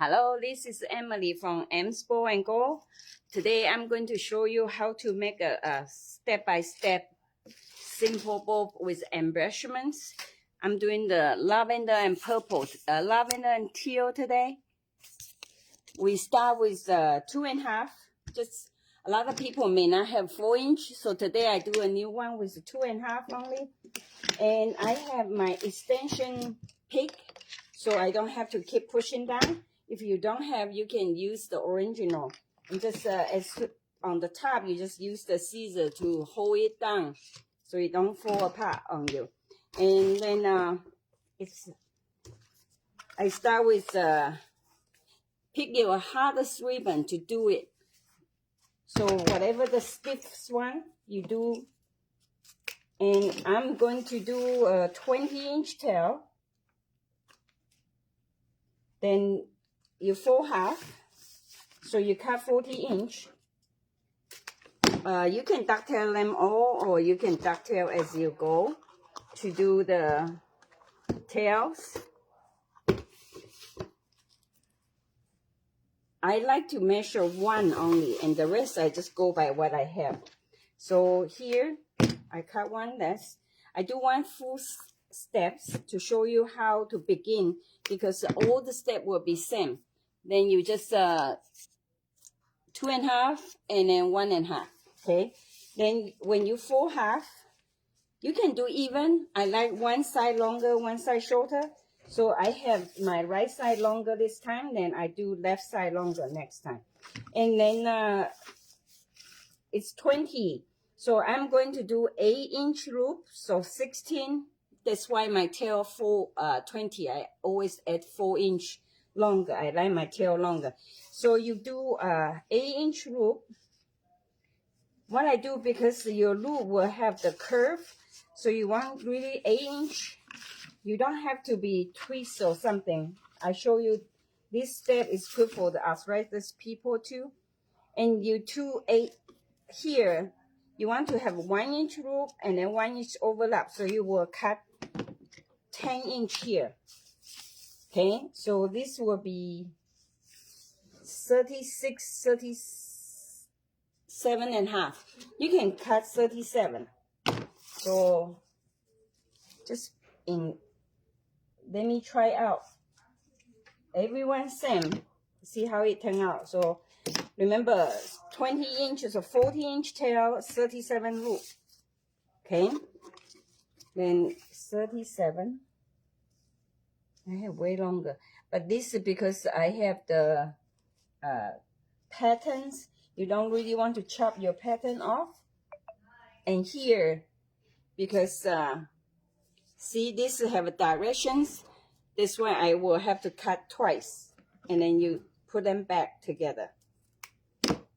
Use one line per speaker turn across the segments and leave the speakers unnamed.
Hello, this is Emily from emsbowandgo. Today I'm going to show you how to make a step-by-step simple bow with embellishments. I'm doing the lavender and purple, lavender and teal today. We start with 2.5. Just a lot of people may not have 4-inch, so today I do a new one with 2.5 only. And I have my extension pick, so I don't have to keep pushing down. If you don't have, you can use the original. And just as on the top, you just use the scissor to hold it down so it don't fall apart on you. And then I start with pick your hardest ribbon to do it. So whatever the stiffest one you do. And I'm going to do a 20-inch tail. Then you fold half, so you cut 40-inch. You can ducktail them all, or you can ducktail as you go to do the tails. I like to measure one only, and the rest I just go by what I have. So here, I cut one less. I do one full steps to show you how to begin, because all the steps will be same. Then you just 2.5 and then 1.5. Okay. Then when you fold half, you can do even. I like one side longer, one side shorter. So I have my right side longer this time, then I do left side longer next time. And then it's 20. So I'm going to do 8-inch loop, so 16. That's why my tail 20. I always add 4-inch longer. I like my tail longer. So you do 8-inch loop. What I do, because your loop will have the curve, so you want really 8-inch. You don't have to be twist or something. I show you this step is good for the arthritis people too. And you do 8 here. You want to have 1-inch loop and then 1-inch overlap. So you will cut 10-inch here. Okay, so this will be 36, 37.5. You can cut 37. So just let me try out. Everyone same. See how it turn out. So remember, 20 inches or 40-inch tail, 37 loop. Okay, then 37. I have way longer, but this is because I have the patterns. You don't really want to chop your pattern off. And here, because see, this have directions. This one I will have to cut twice, and then you put them back together.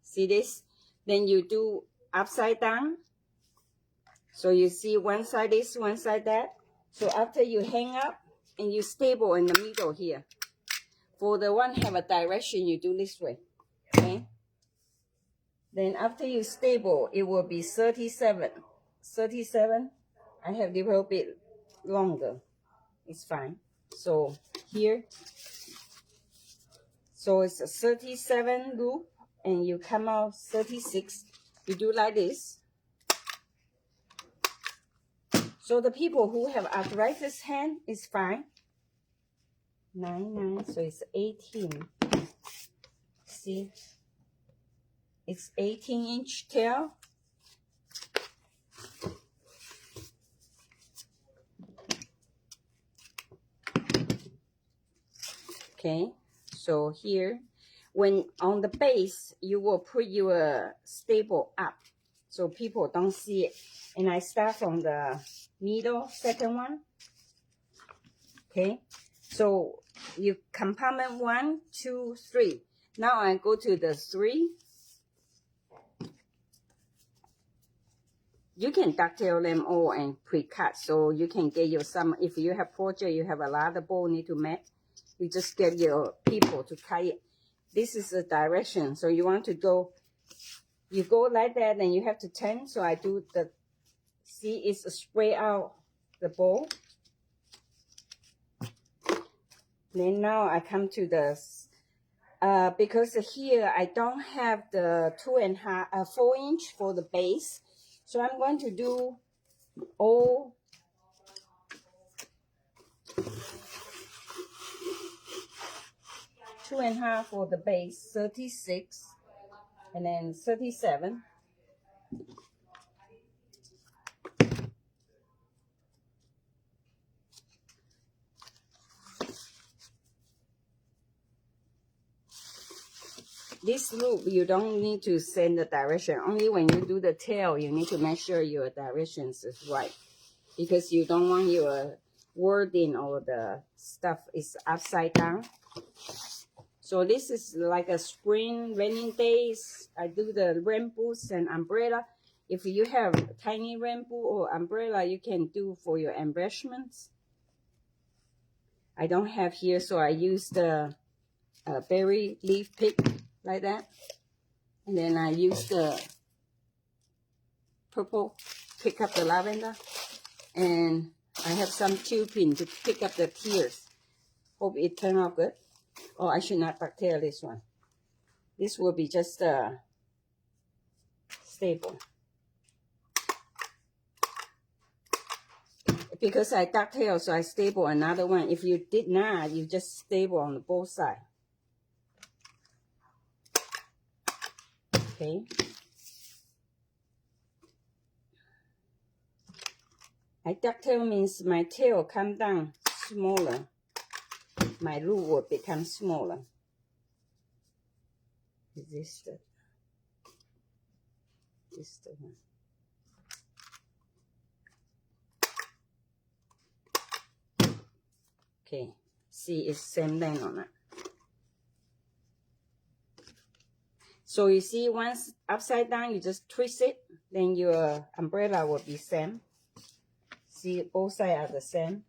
See this? Then you do upside down. So you see one side this, one side that. So after you hang up, and you stable in the middle here. For the one have a direction, you do this way. Okay? Then after you stable, it will be 37. 37. I have a little bit longer. It's fine. So here. So it's a 37 loop, and you come out 36. You do like this. So the people who have arthritis hand is fine. 9, so it's 18. See, it's 18-inch tail. Okay, so here, when on the base, you will put your staple up so people don't see it. And I start from the middle, second one. Okay, so you compartment 1, 2, 3. Now I go to the 3. You can ducktail them all and pre-cut, so you can get your some. If you have project, you have a lot of bow need to make, you just get your people to cut it. This is the direction, so you want to go. You go like that, and you have to turn. So I do the. See, it's spread out the bow. Then now I come to the because here I don't have the 4 inch for the base, so I'm going to do all 2.5 for the base, 36, and then 37. This loop, you don't need to send the direction. Only when you do the tail, you need to make sure your directions is right, because you don't want your wording or the stuff is upside down. So this is like a spring raining days. I do the rainbows and umbrella. If you have tiny rainbow or umbrella, you can do for your embellishments. I don't have here, so I use the berry leaf pick like that. And then I use the purple, pick up the lavender. And I have some tubing to pick up the tears. Hope it turned out good. Oh, I should not ducktail this one. This will be just stable. Because I ducktail, so I stable another one. If you did not, you just stable on both sides. Okay. I ducktail means my tail come down smaller. My root will become smaller. Is this the one? Okay, see, it's same length on it. So you see, once upside down, you just twist it, then your umbrella will be same. See, both sides are the same.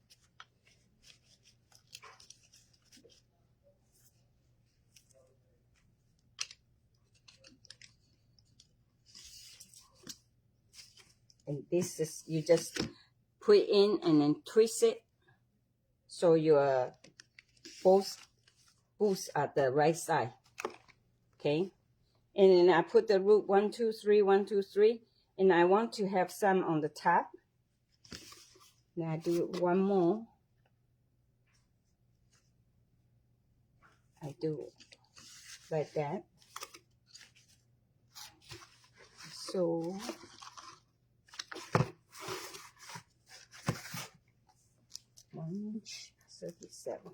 And this is, you just put in and then twist it, so your both are the right side. Okay, and then I put the root 1, 2, 3, 1, 2, 3, and I want to have some on the top. Then I do one more. I do like that. So inch 37.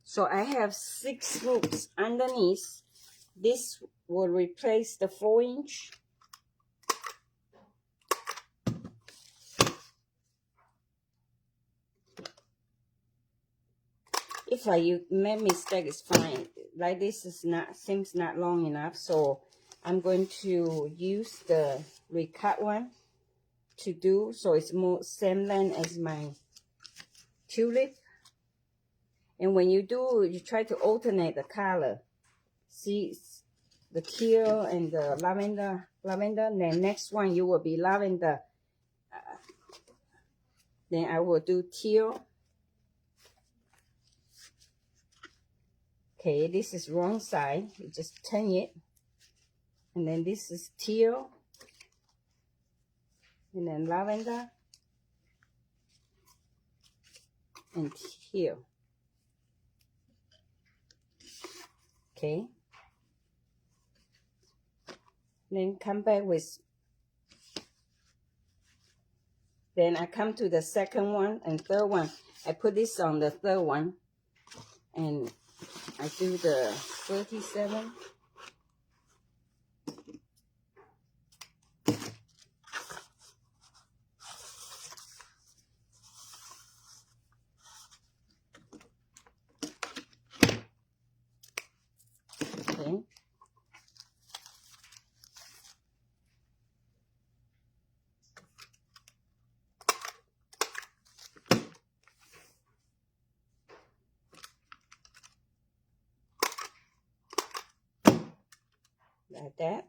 So I have 6 loops underneath. This will replace the 4 inch. If I make mistake, it's fine. Like this is not, seems not long enough, so I'm going to use the recut one to do, so it's more same length as my tulip. And when you do, you try to alternate the color. See the teal and the lavender. Then next one you will be lavender. Then I will do teal. Okay, this is wrong side. You just turn it. And then this is teal. And then lavender. And teal. Okay. Then come back with, then I come to the second one and third one. I put this on the third one. And I do the 37. Okay. Like that.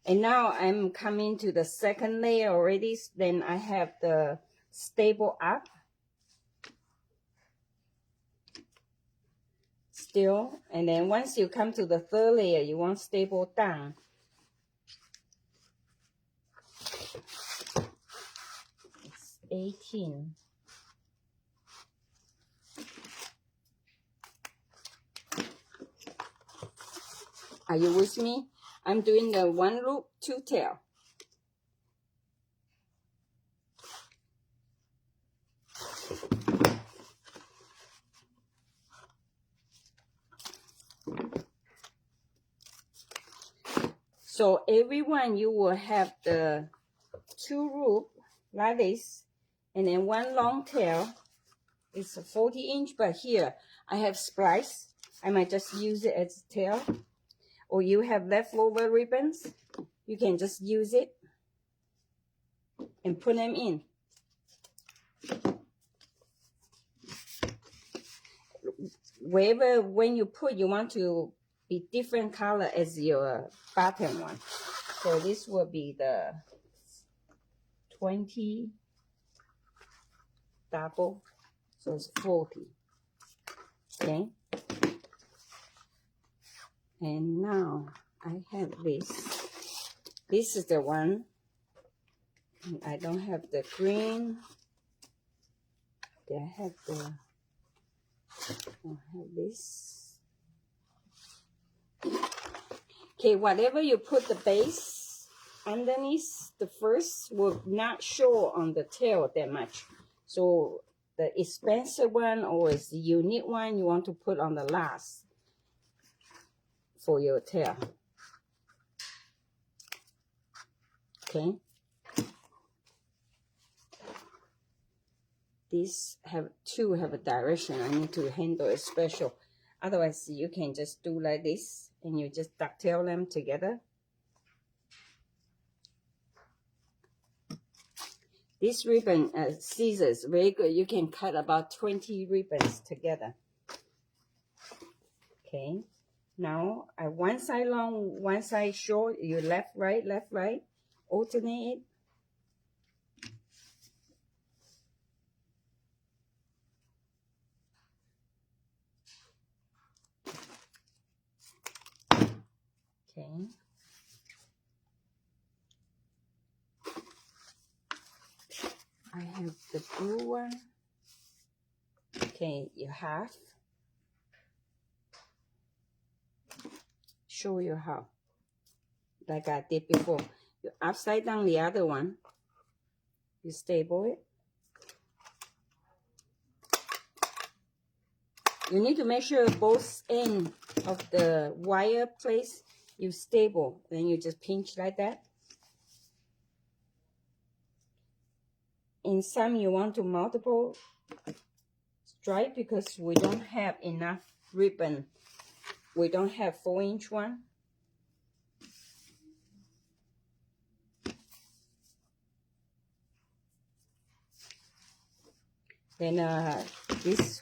And now I'm coming to the second layer already. Then I have the stable up. Still, and then once you come to the third layer, you want stable down. It's 18. Are you with me? I'm doing the 1 loop, 2 tail. So every one you will have the 2 loop like this, and then 1 long tail. It's a 40-inch, but here I have splice. I might just use it as a tail. Or you have leftover ribbons, you can just use it and put them in. Wherever, when you put, you want to be different color as your bottom one. So this will be the 20 double, so it's 40. Okay. And now I have this. This is the one. And I don't have the green. I have the. I have this. Okay, whatever you put the base underneath, the first will not show on the tail that much. So the expensive one or the unique one you want to put on the last for your tail. Okay. These have a direction. I need to handle it special. Otherwise, you can just do like this and you just ducktail them together. This ribbon scissors, very good. You can cut about 20 ribbons together. Okay. Now, one side long, one side short. You left, right, alternate it. Okay. I have the blue one. Okay, you have. Show you how. Like I did before. You upside down the other one. You stable it. You need to make sure both ends of the wire place you stable. Then you just pinch like that. In some you want to multiple stripe because we don't have enough ribbon. We don't have 4-inch one. Then this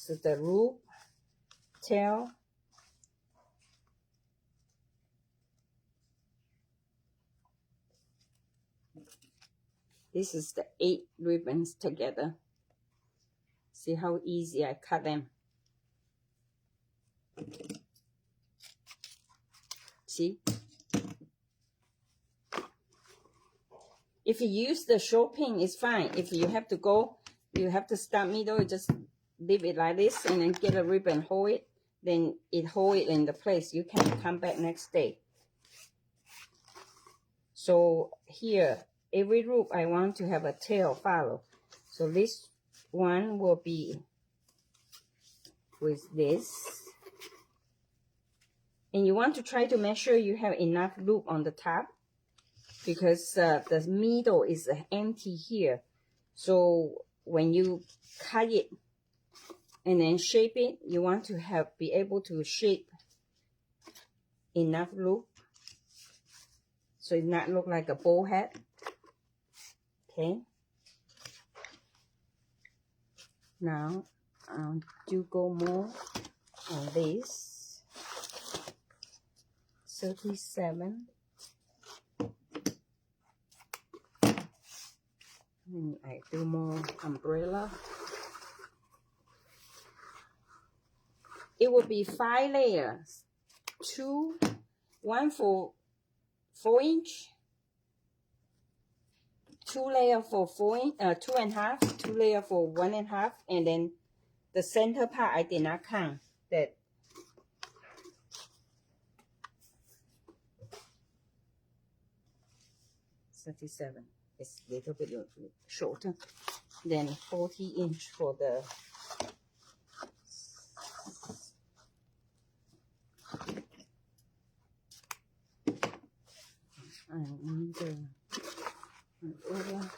is the loop tail. This is the 8 ribbons together. See how easy I cut them. See? If you use the short pin, it's fine. If you have to go, you have to start middle, just leave it like this and then get a ribbon, hold it. Then it hold it in the place. You can come back next day. So here, every loop I want to have a tail follow. So this one will be with this. And you want to try to make sure you have enough loop on the top because the middle is empty here. So when you cut it and then shape it, you want to be able to shape enough loop so it not look like a bow hat. Okay. Now I'll go more on this. 37. And I do more umbrella. It will be 5 layers. 1 for 4 inch, 2 layer for 2.5, 2 layer for 1.5, and then the center part I did not count that. $37. It's a little bit shorter than 40 inch for the over.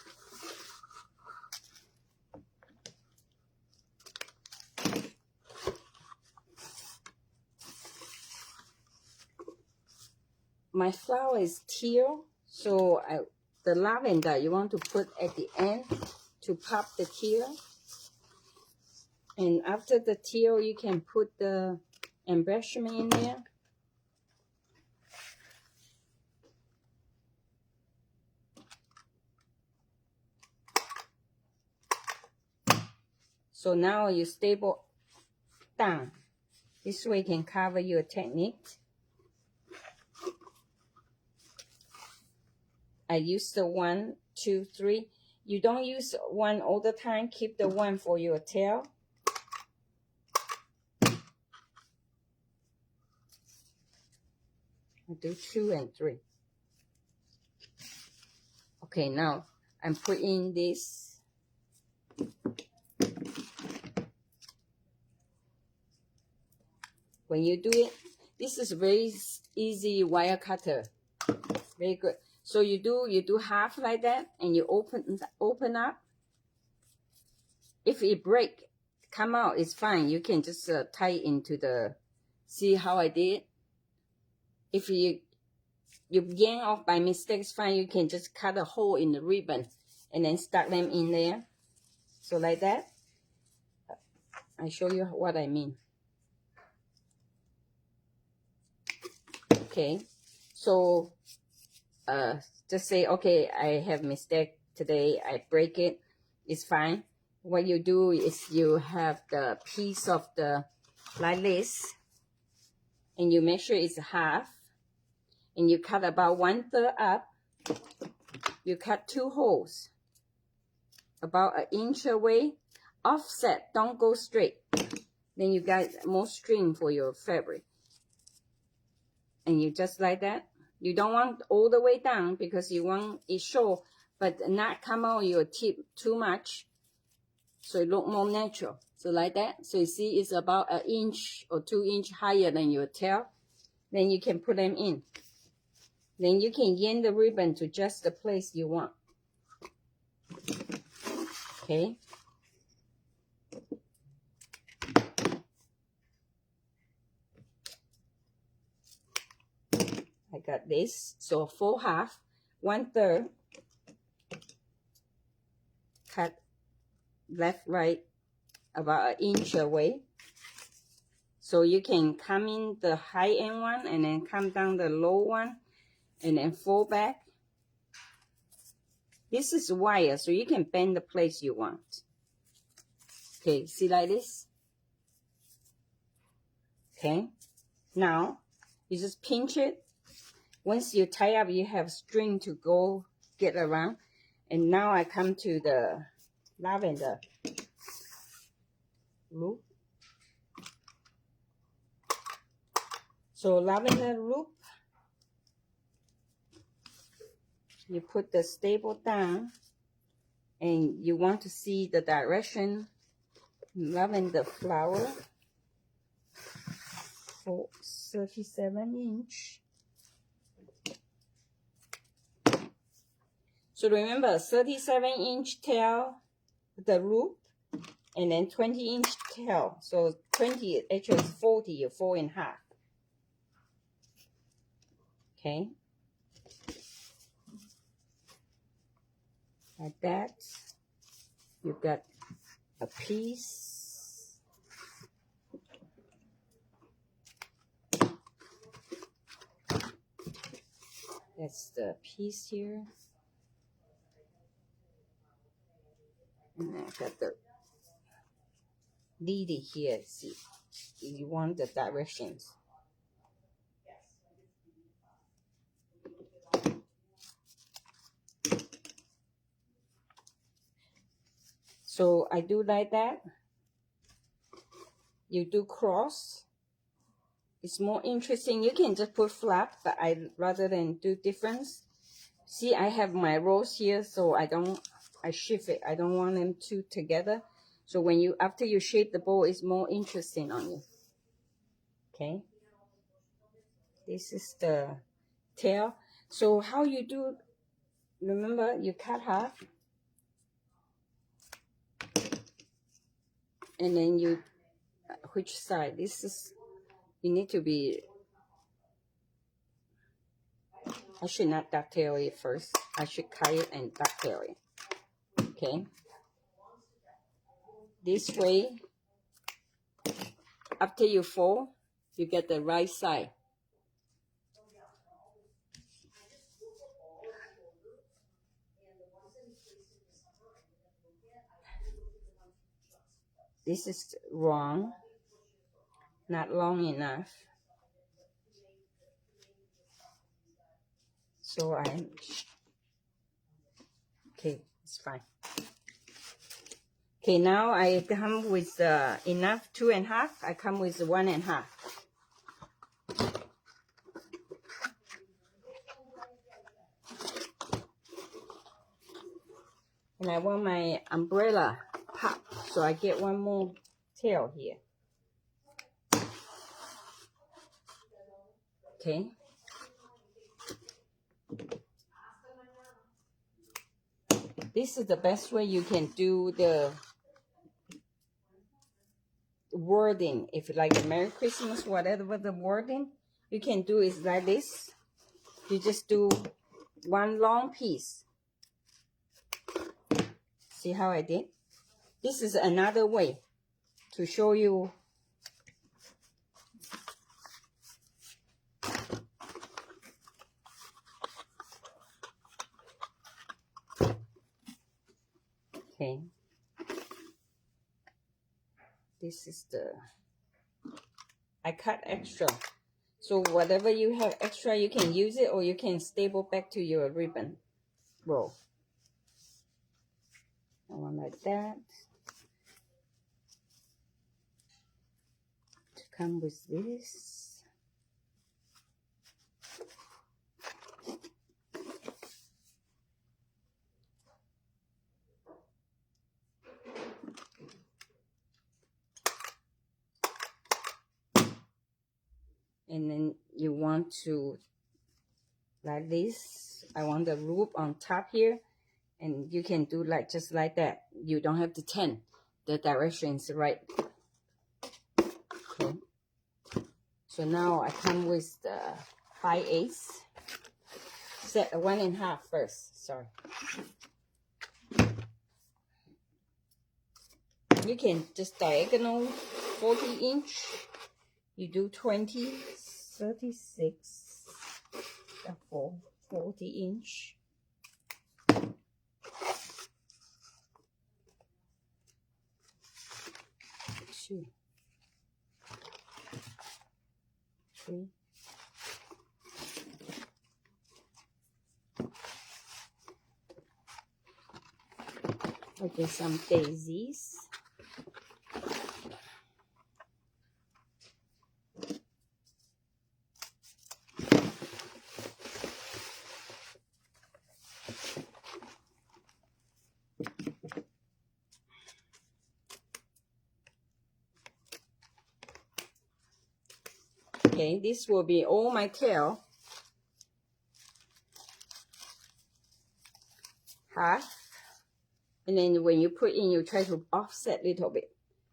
My flower is teal, so the lavender you want to put at the end to pop the teal. And after the teal, you can put the embellishment in there. So now you stable down. This way you can cover your technique. I use the 1, 2, 3. You don't use 1 all the time. Keep the 1 for your tail. I do 2 and 3. Okay, now I'm putting this. When you do it, this is very easy wire cutter. Very good. So you do half like that, and you open up. If it break, come out, it's fine. You can just tie it into the. See how I did? If you yank off by mistake, it's fine. You can just cut a hole in the ribbon and then stuck them in there. So like that. I show you what I mean. Okay, so just say, okay, I have mistake today, I break it, it's fine. What you do is you have the piece of the like this, and you make sure it's half, and you cut about 1/3 up. You cut 2 holes about 1 inch away, offset, don't go straight. Then you got more string for your fabric. And you just like that. You don't want all the way down because you want it show, but not come out your tip too much, so it look more natural. So like that. So you see it's about 1 inch or 2 inch higher than your tail. Then you can put them in. Then you can yank the ribbon to just the place you want. Okay. I got this. So 4 half, 1/3. Cut left, right, about 1 inch away. So you can come in the high end one and then come down the low one and then fold back. This is wire, so you can bend the place you want. Okay, see like this? Okay, now you just pinch it. Once you tie up, you have string to go get around. And now I come to the lavender loop. So lavender loop, you put the staple down, and you want to see the direction. Lavender flower for 37 inch. So remember, 37 inch tail, the loop, and then 20 inch tail. So 20 actually is 40 or 4 1/2. Okay. Like that. You've got a piece. That's the piece here. And I got the lily here. See, you want the directions. So I do like that. You do cross. It's more interesting. You can just put flap, but rather than do difference. See, I have my rows here, so I shift it. I don't want them two together. So when after you shape the bow, it's more interesting on you. Okay. This is the tail. So how you do, remember you cut half. And then you, which side? This is, you need to be, I should not ducktail it first. I should cut it and ducktail it. Okay. This way, after you fold, you get the right side. This is wrong, not long enough. So okay, it's fine. Okay, now I come with enough 2.5. I come with 1.5. And I want my umbrella pop, so I get one more tail here. Okay. This is the best way you can do the wording. If you like Merry Christmas, whatever the wording, you can do is like this. You just do one long piece. See how I did? This is another way to show you. Okay. This is I cut extra. So whatever you have extra, you can use it or you can staple back to your ribbon roll. I want like that. To come with this. And then you want to, like this, I want the loop on top here, and you can do like just like that. You don't have to turn. The direction is right. Okay. So now I come with the 5/8. Set 1.5 first. Sorry. You can just diagonal 40-inch. You do 20, 36, 40-inch. Two, 3. Okay, some daisies. Okay, this will be all my tail. Half. And then when you put in, you try to offset a little bit.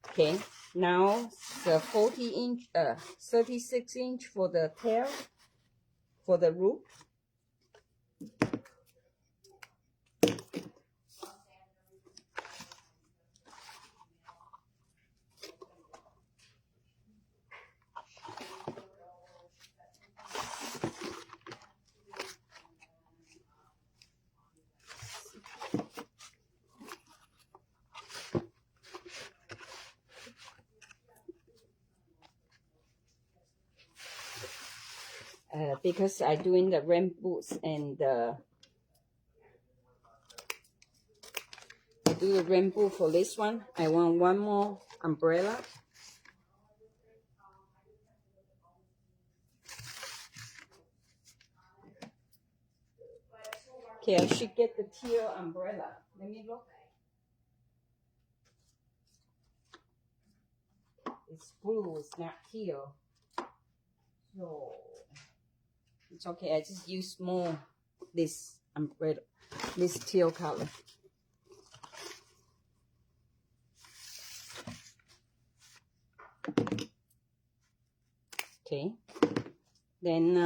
Okay, now the 40-inch, 36-inch for the tail, for the root. because I doing the rain boots and I do the rain boot for this one. I want one more umbrella. Okay, I should get the teal umbrella. Let me look. It's blue, it's not teal. So it's okay, I just use more this umbrella, this teal color. Okay, then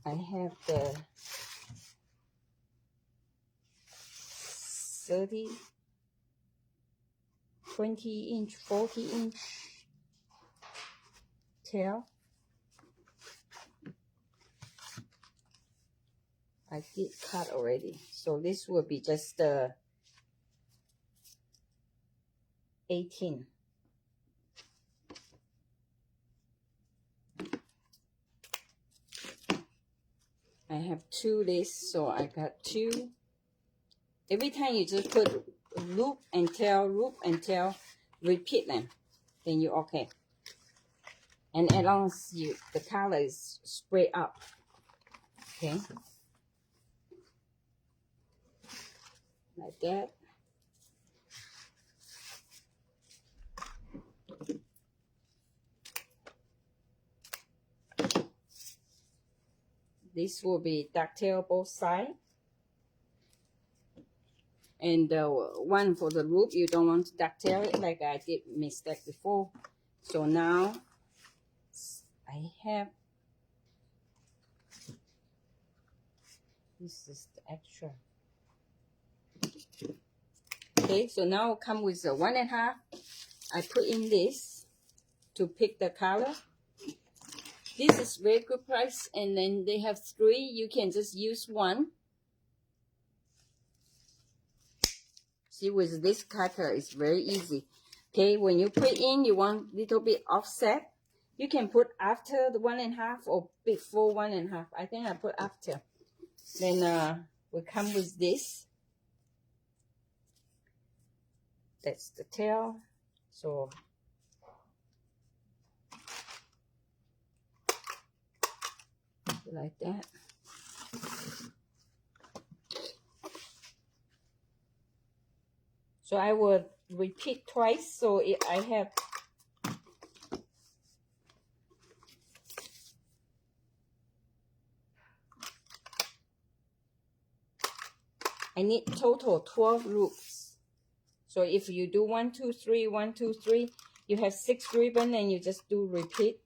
I have the 30, 20-inch, 40-inch tail. I did cut already, so this will be just 18. I have 2 this, so I got 2. Every time you just put loop and tail, repeat them, then you're okay. And as long as the color is spread up, okay, like that. This will be ducktail both sides. And one for the loop, you don't want to ducktail it like I did mistake before. So now I have, this is the extra. Okay, so now come with the 1.5. I put in this to pick the color. This is very good price, and then they have 3. You can just use 1. See, with this cutter, it's very easy. Okay, when you put in, you want little bit offset. You can put after the 1.5 or before 1.5. I think I put after. Then we come with this. That's the tail. So like that. So I will repeat twice. So I have I need total 12 loops. So if you do 1, 2, 3, 1, 2, 3, you have 6 ribbon, and you just do repeat.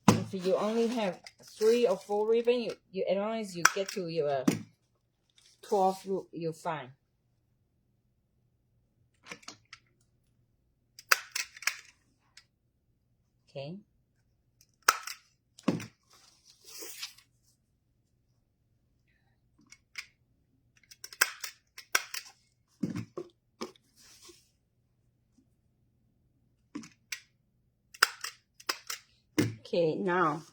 If you only have 3 or 4 ribbon, you as long as you get to your 12 loop, you're fine. Okay. Okay, now,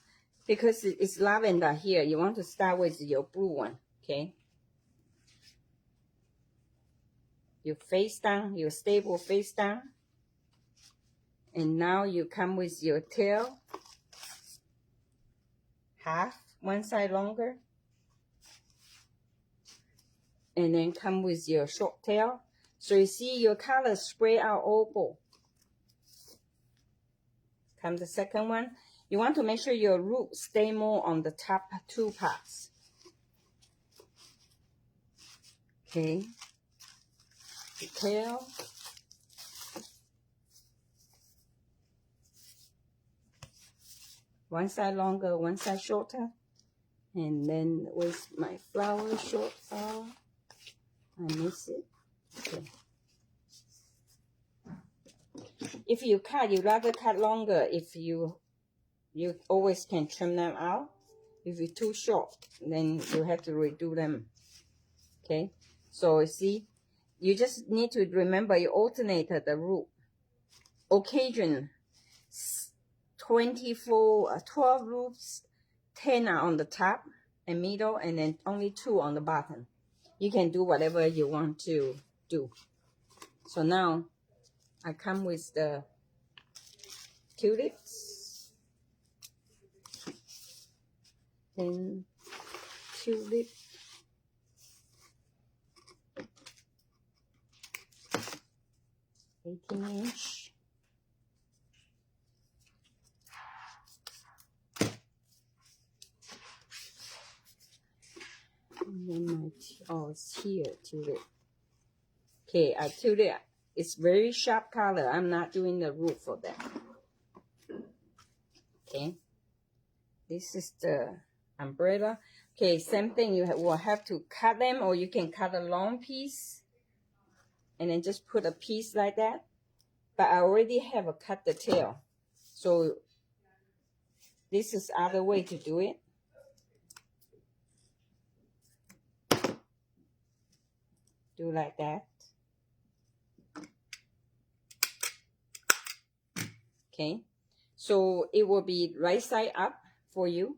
because it's lavender here, you want to start with your blue one, okay? You face down, your staple face down. And now you come with your tail, half, one side longer. And then come with your short tail. So you see your color spread out over. Come the second one. You want to make sure your root stay more on the top 2 parts. Okay. The tail. One side longer, one side shorter. And then with my flower short flower, I miss it. Okay. If you cut, you rather cut longer. If you always can trim them out. If you're too short, then you have to redo them. Okay, so you see, you just need to remember you alternated the root. Occasion 12 loops, 10 are on the top and middle, and then only 2 on the bottom. You can do whatever you want to do. So now I come with the tulips, then tulip, (18" and then my it's here, tulip. Okay, I tulip. It's very sharp color. I'm not doing the root for that. Okay, this is the umbrella. Okay, same thing. You will have to cut them, or you can cut a long piece and then just put a piece like that. But I already have cut the tail, so this is other way to do it. Do like that. Okay, so it will be right side up for you.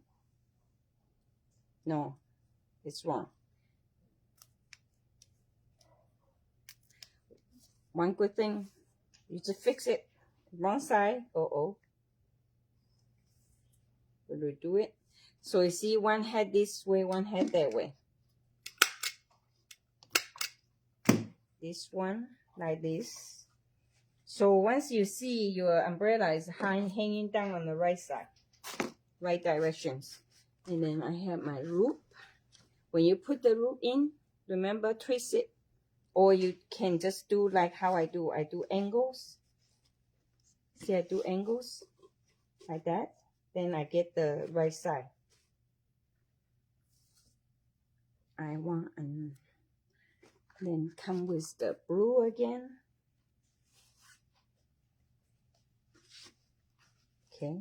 No, it's wrong. One good thing, you just fix it. Wrong side. We'll do it. So you see, one head this way, one head that way. This one like this. So once you see your umbrella is hanging down on the right side, right directions, and then I have my loop. When you put the loop in, remember, twist it, or you can just do like how I do. I do angles. See, I do angles like that. Then I get the right side. I want, and then come with the blue again. Okay,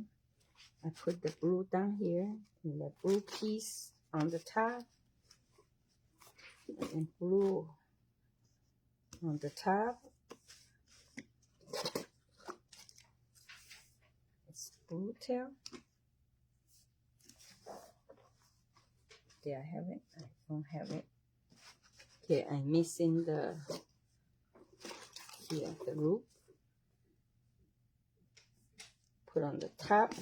I put the blue down here, and the blue piece on the top, and blue on the top. It's blue tail. There I have it. I don't have it. Okay, I'm missing the here, the loop. Put on the top.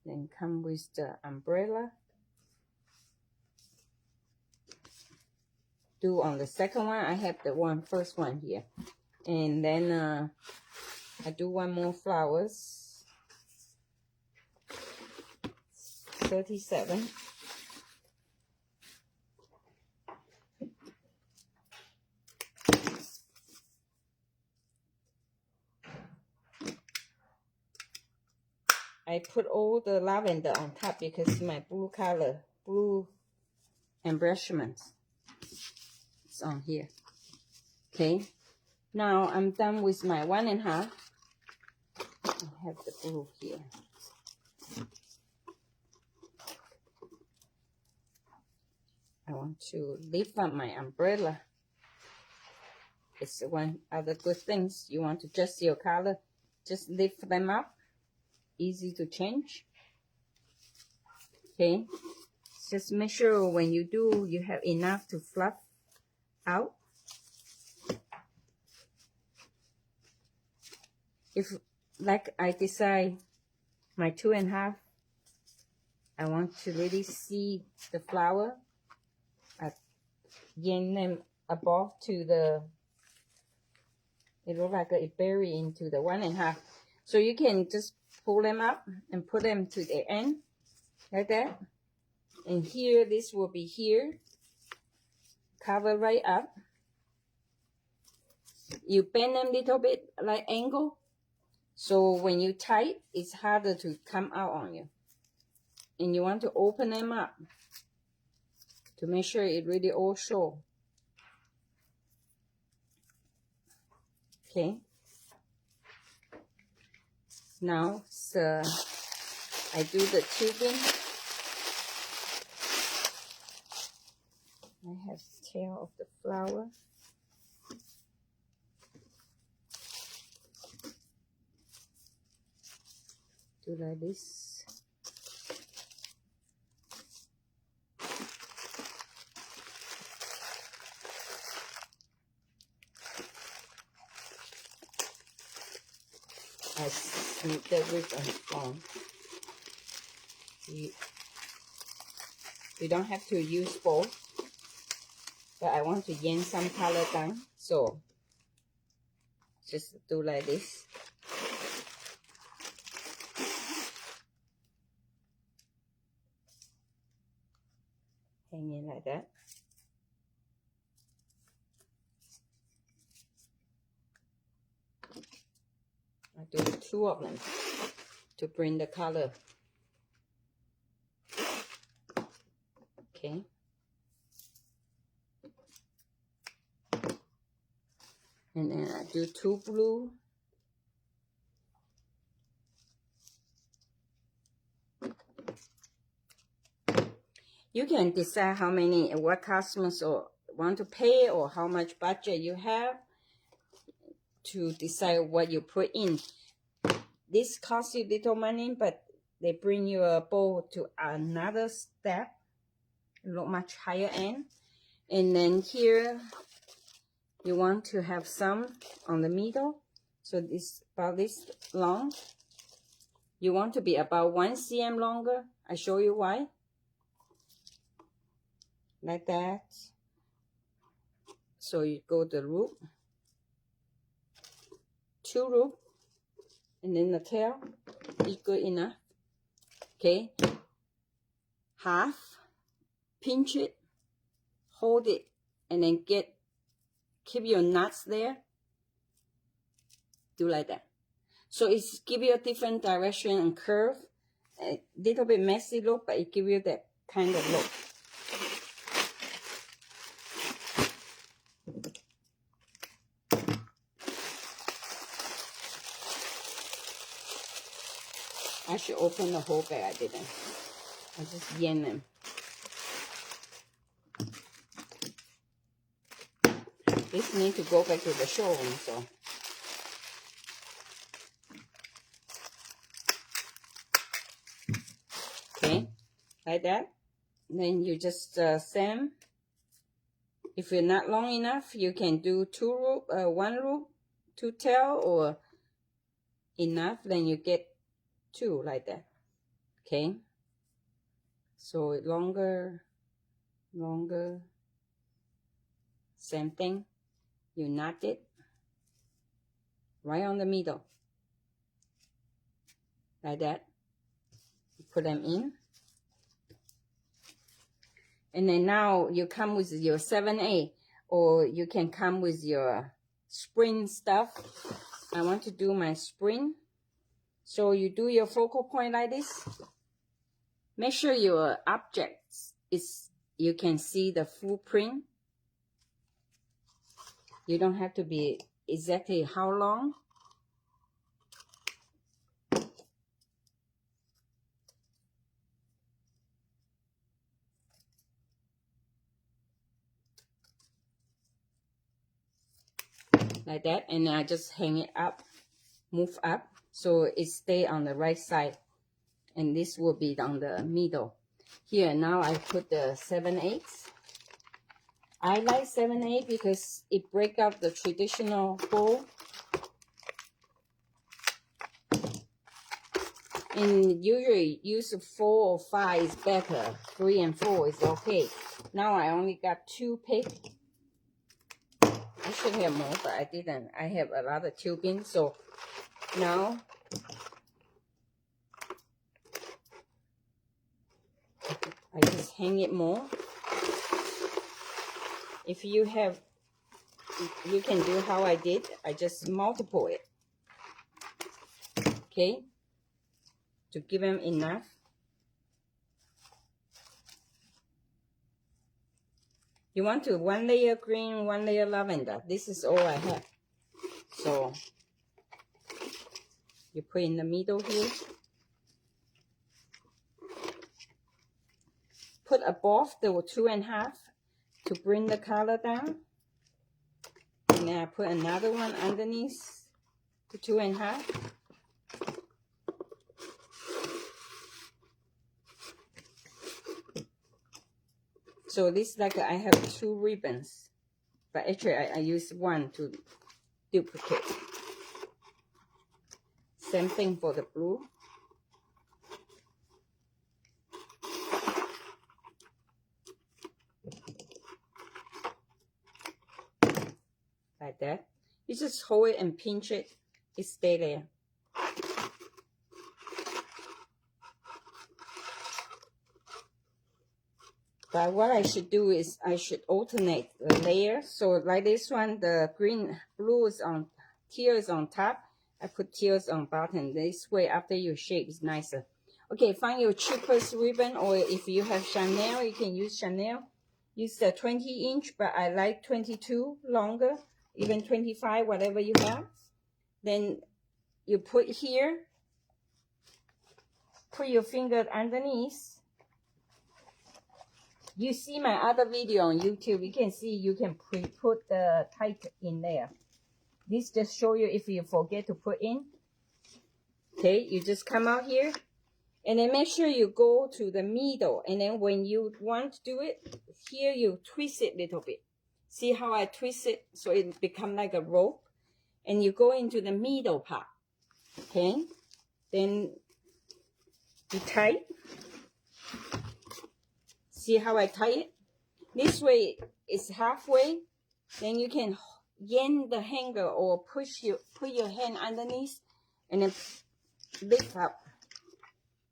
Then come with the umbrella. Do on the second one. I have the first one here. And then I do one more flowers. 37. I put all the lavender on top because my blue color, blue embellishment is on here. Okay, now I'm done with my 1.5. I have the blue here. I want to lift up my umbrella. It's one other good things. You want to adjust your color, just lift them up. Easy to change. Okay, just make sure when you do, you have enough to fluff out. If, like I decide my 2.5, I want to really see the flower. I yank them above to the, it looks like it bury into the 1.5. So you can just pull them up and put them to the end like that. And here, this will be here, cover right up. You bend them a little bit like angle, so when you tight, it's harder to come out on you. And you want to open them up to make sure it really all show. Okay. Now, so I do the tubing. I have the tail of the flower. Do like this. I snip that with a phone. You don't have to use both, but I want to yank some color down, so just do like this. Hang it like that. I do 2 of them to bring the color. Okay. And then I do 2 blue. You can decide how many, what customers or want to pay, or how much budget you have to decide what you put in. This costs you little money, but they bring you a bowl to another step, look much higher end. And then here, you want to have some on the middle. So this about this long. You want to be about 1 cm longer. I show you why. Like that. So you go the root, 2 root, and then the tail is good enough. Okay, half, pinch it, hold it, and then keep your nuts there. Do like that. So it's give you a different direction and curve. A little bit messy look, but it give you that kind of look. I should open the whole bag. I didn't. I just yank them. This need to go back to the showroom, so. Okay, like that. Then you just same. If you're not long enough, you can do 2 root, 1 root, 2 tail, or enough. Then you get 2 like that. Okay. So longer, same thing. You knot it right on the middle, like that. You put them in. And then now you come with your 7A, or you can come with your spring stuff. I want to do my spring. So you do your focal point like this. Make sure your objects you can see the full print. You don't have to be exactly how long. Like that, and I just hang it up, move up, so it stay on the right side, and this will be on the middle. Here, now I put the 7/8. I like 7/8 because it break up the traditional bowl. And usually use 4 or 5 is better. 3 and 4 is okay. Now I only got 2 picked. I should have more, but I didn't. I have a lot of tubing, so now I just hang it more. If you have, you can do how I did. I just multiple it. Okay? To give them enough. You want to 1 layer green, 1 layer lavender. This is all I have. So you put in the middle here. Put above the 2.5 to bring the color down. And then I put another one underneath the 2.5. So this like I have 2 ribbons, but actually I use 1 to duplicate. Same thing for the blue. Like that. You just hold it and pinch it. It stay there. But what I should do is I should alternate the layer. So like this one, the blue is on, teal is on top. I put teals on bottom. This way, after you shape, it's nicer. Okay, find your cheapest ribbon, or if you have Chanel, you can use Chanel. Use the 20-inch, but I like 22 longer, even 25, whatever you have. Then you put here, put your finger underneath. You see my other video on YouTube, you can see you can put the tight in there. This just show you if you forget to put in. Okay, you just come out here and then make sure you go to the middle, and then when you want to do it, here you twist it a little bit. See how I twist it so it become like a rope, and you go into the middle part. Okay, then you tie. See how I tie it? This way it's halfway. Then you can yank the hanger or put your hand underneath and then lift up.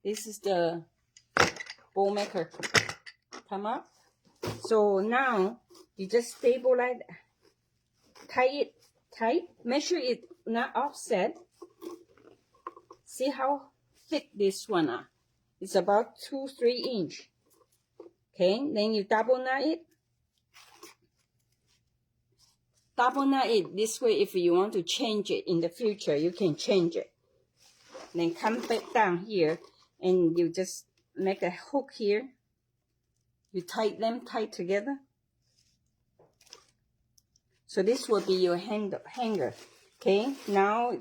This is the bow maker. Come up. So now you just stabilize, tie it tight. Make sure it's not offset. See how thick this one are? It's about 2-3 inch. Okay, then you double knot it. Double knot it this way. If you want to change it in the future, you can change it. Then come back down here and you just make a hook here. You tie them tight together. So this will be your hanger. Okay, now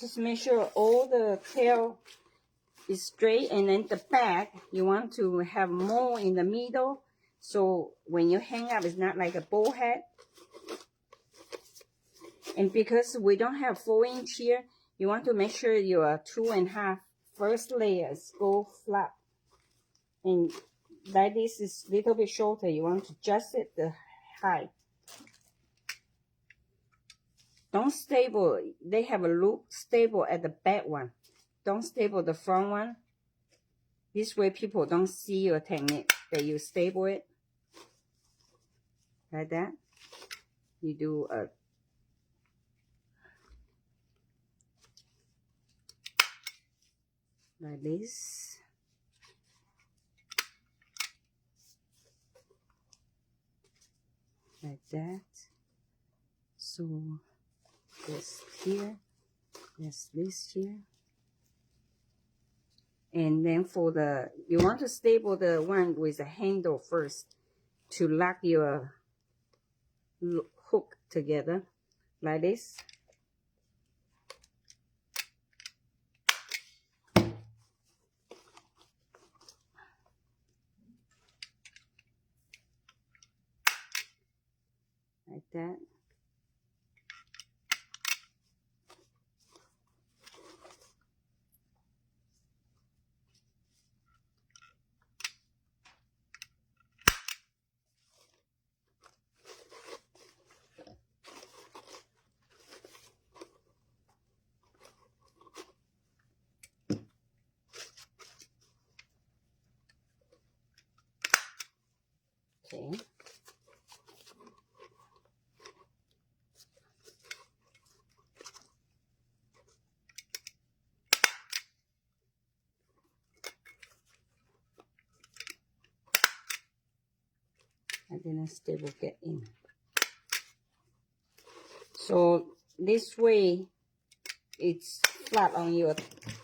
just make sure all the tail is straight, and then the back you want to have more in the middle, so when you hang up it's not like a bow hat. And because we don't have 4-inch here, you want to make sure your 2.5 first layers go flat, and like this is a little bit shorter, you want to adjust it the height. Don't stable, they have a loop, stable at the back one. Don't stable the front one. This way people don't see your technique, that you stable it. Like that. You do a like this. Like that. So this here, there's this here. And then for the, you want to stable the one with the handle first to lock your hook together, like this. Like that. Okay. And then a stable get in. So this way it's flat on your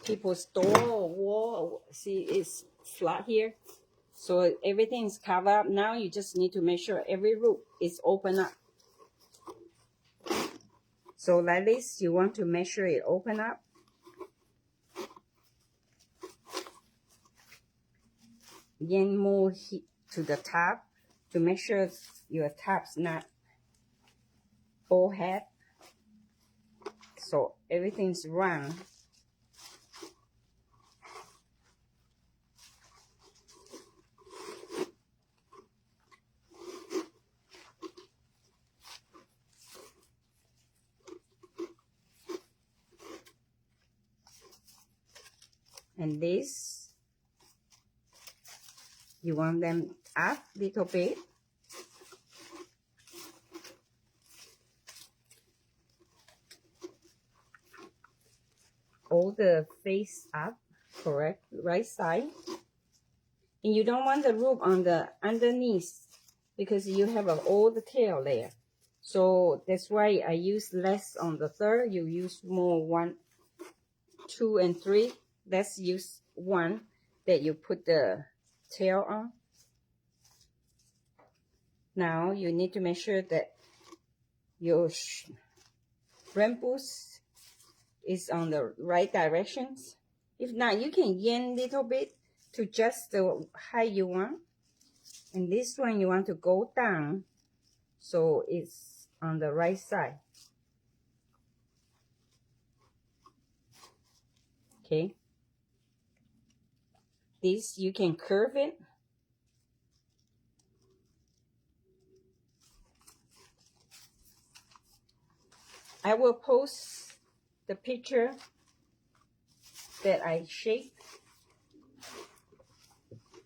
people's door or wall. See, it's flat here. So everything is covered up. Now you just need to make sure every root is open up. So like this, you want to make sure it open up. Again, more heat to the top. to make sure your top's not full head. So everything's round. And this, you want them up a little bit. All the face up, correct, right side. And you don't want the root on the underneath because you have all the tail there. So that's why I use less on the third. You use more 1, 2, and 3. Let's use 1 that you put the tail on. Now you need to make sure that your rainbows is on the right directions. If not, you can yank a little bit to just the height you want. And this one you want to go down so it's on the right side. Okay. This you can curve it. I will post the picture that I shaped.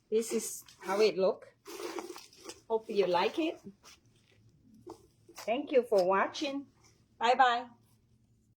This is how it looks. Hope you like it. Thank you for watching. Bye bye.